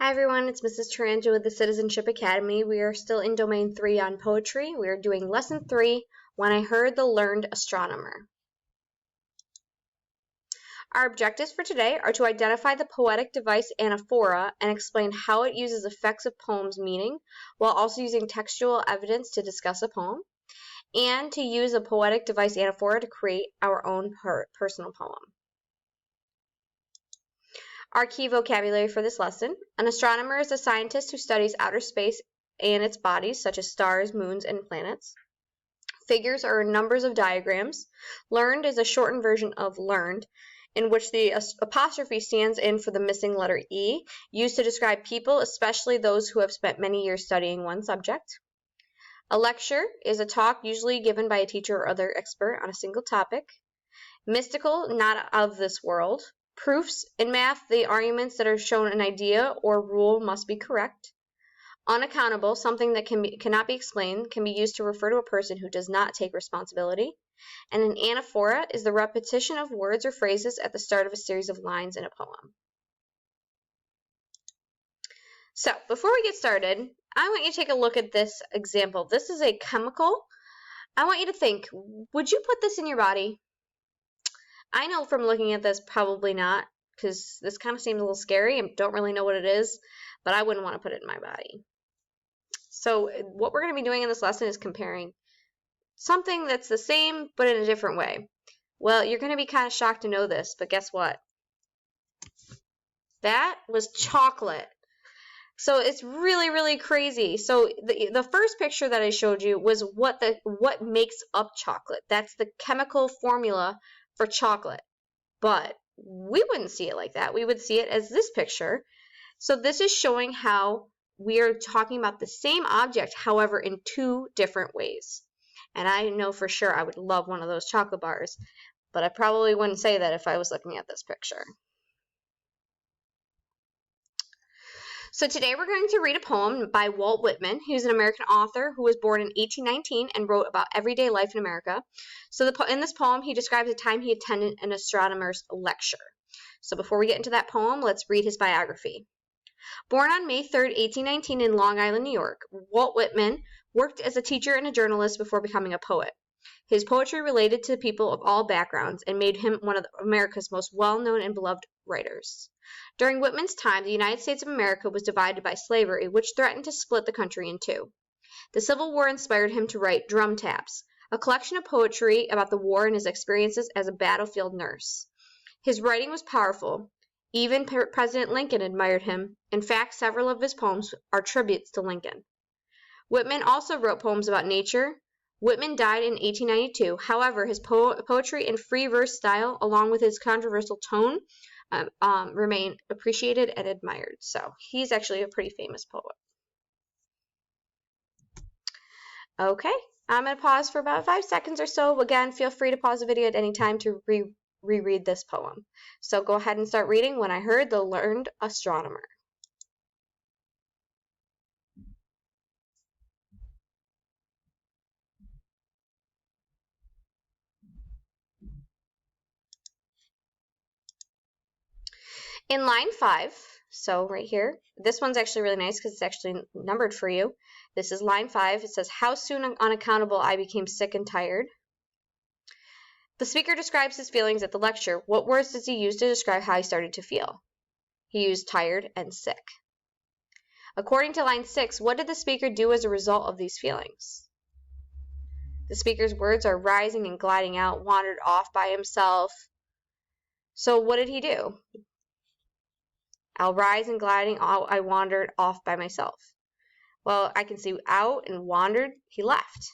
Hi everyone, it's Mrs. Taranja with the Citizenship Academy. We are still in Domain 3 on poetry. We are doing Lesson 3, When I Heard the Learned Astronomer. Our objectives for today are to identify the poetic device anaphora and explain how it uses effects of poems' meaning, while also using textual evidence to discuss a poem, and to use a poetic device anaphora to create our own personal poem. Our key vocabulary for this lesson: an astronomer is a scientist who studies outer space and its bodies, such as stars, moons, and planets. Figures are numbers of diagrams. Learned is a shortened version of learned, in which the apostrophe stands in for the missing letter E, used to describe people, especially those who have spent many years studying one subject. A lecture is a talk usually given by a teacher or other expert on a single topic. Mystical, not of this world. Proofs: in math, the arguments that are shown an idea or rule must be correct. Unaccountable, something that cannot be explained, can be used to refer to a person who does not take responsibility. And an anaphora is the repetition of words or phrases at the start of a series of lines in a poem. So, before we get started, I want you to take a look at this example. This is a chemical. I want you to think, would you put this in your body? I know from looking at this, probably not, because this kind of seems a little scary and don't really know what it is, but I wouldn't want to put it in my body. So what we're going to be doing in this lesson is comparing something that's the same but in a different way. Well, you're going to be kind of shocked to know this, but guess what? That was chocolate. So it's really, really crazy. So the first picture that I showed you was what makes up chocolate. That's the chemical formula for chocolate. But we wouldn't see it like that. We would see it as this picture. So this is showing how we are talking about the same object, however, in two different ways. And I know for sure I would love one of those chocolate bars, but I probably wouldn't say that if I was looking at this picture. So today we're going to read a poem by Walt Whitman. He was an American author who was born in 1819 and wrote about everyday life in America. So in this poem, he describes a time he attended an astronomer's lecture. So before we get into that poem, let's read his biography. Born on May 3, 1819 in Long Island, New York, Walt Whitman worked as a teacher and a journalist before becoming a poet. His poetry related to people of all backgrounds and made him one of America's most well-known and beloved writers. During Whitman's time, the United States of America was divided by slavery, which threatened to split the country in two. The Civil War inspired him to write Drum Taps, a collection of poetry about the war and his experiences as a battlefield nurse. His writing was powerful. Even President Lincoln admired him. In fact, several of his poems are tributes to Lincoln. Whitman also wrote poems about nature. Whitman died in 1892. However, his poetry and free verse style, along with his controversial tone, remain appreciated and admired. So he's actually a pretty famous poet. Okay, I'm going to pause for about 5 seconds or so. Again, feel free to pause the video at any time to reread this poem. So go ahead and start reading When I Heard the Learned Astronomer. In line 5, so right here, this one's actually really nice because it's actually numbered for you. This is line 5. It says, "How soon unaccountable I became sick and tired." The speaker describes his feelings at the lecture. What words does he use to describe how he started to feel? He used tired and sick. According to line 6, what did the speaker do as a result of these feelings? The speaker's words are rising and gliding out, wandered off by himself. So what did he do? I'll rise and gliding out, I wandered off by myself. Well, I can see out and wandered, he left.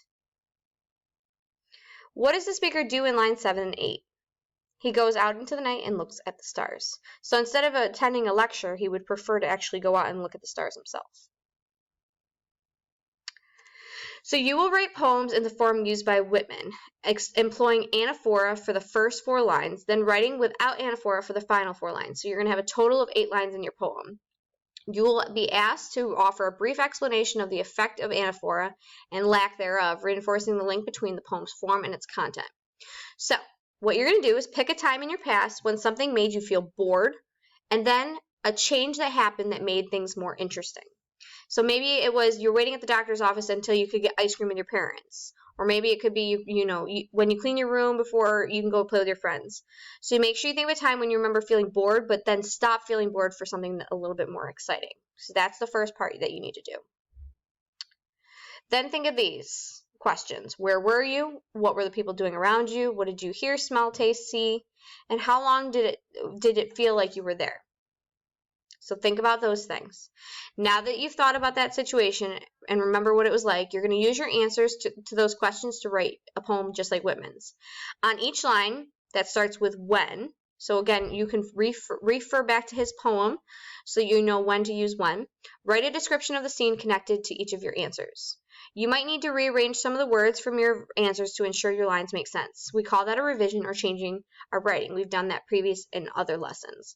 What does the speaker do in line 7 and 8? He goes out into the night and looks at the stars. So instead of attending a lecture, he would prefer to actually go out and look at the stars himself. So you will write poems in the form used by Whitman, employing anaphora for the first 4 lines, then writing without anaphora for the final 4 lines. So you're going to have a total of 8 lines in your poem. You will be asked to offer a brief explanation of the effect of anaphora and lack thereof, reinforcing the link between the poem's form and its content. So what you're going to do is pick a time in your past when something made you feel bored, and then a change that happened that made things more interesting. So maybe it was you're waiting at the doctor's office until you could get ice cream with your parents. Or maybe it could be, when you clean your room before you can go play with your friends. So make sure you think of a time when you remember feeling bored, but then stop feeling bored for something a little bit more exciting. So that's the first part that you need to do. Then think of these questions. Where were you? What were the people doing around you? What did you hear, smell, taste, see? And how long did it feel like you were there? So think about those things. Now that you've thought about that situation and remember what it was like, you're going to use your answers to those questions to write a poem just like Whitman's. On each line that starts with when, so again, you can refer back to his poem so you know when to use when. Write a description of the scene connected to each of your answers. You might need to rearrange some of the words from your answers to ensure your lines make sense. We call that a revision or changing our writing. We've done that previous in other lessons.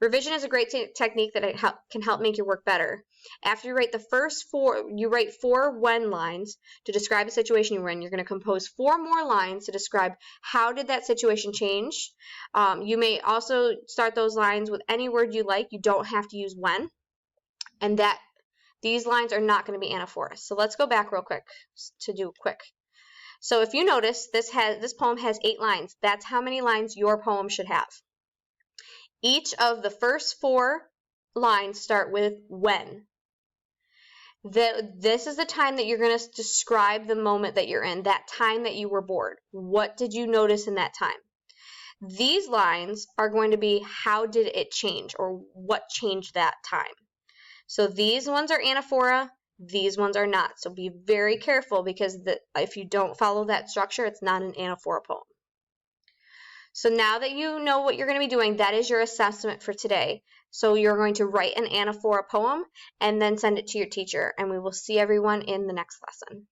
Revision is a great technique that can help make your work better. After you write the first you write 4 when lines to describe a situation you were in. You're going to compose 4 more lines to describe how did that situation change. You may also start those lines with any word you like. You don't have to use when. And these lines are not going to be anaphorous. So let's go back real quick to do quick. So if you notice, this poem has 8 lines. That's how many lines your poem should have. Each of the first 4 lines start with when. This is the time that you're going to describe the moment that you're in, that time that you were bored. What did you notice in that time? These lines are going to be how did it change or what changed that time. So these ones are anaphora, these ones are not. So be very careful because if you don't follow that structure, it's not an anaphora poem. So now that you know what you're going to be doing, that is your assessment for today. So you're going to write an anaphora poem and then send it to your teacher, and we will see everyone in the next lesson.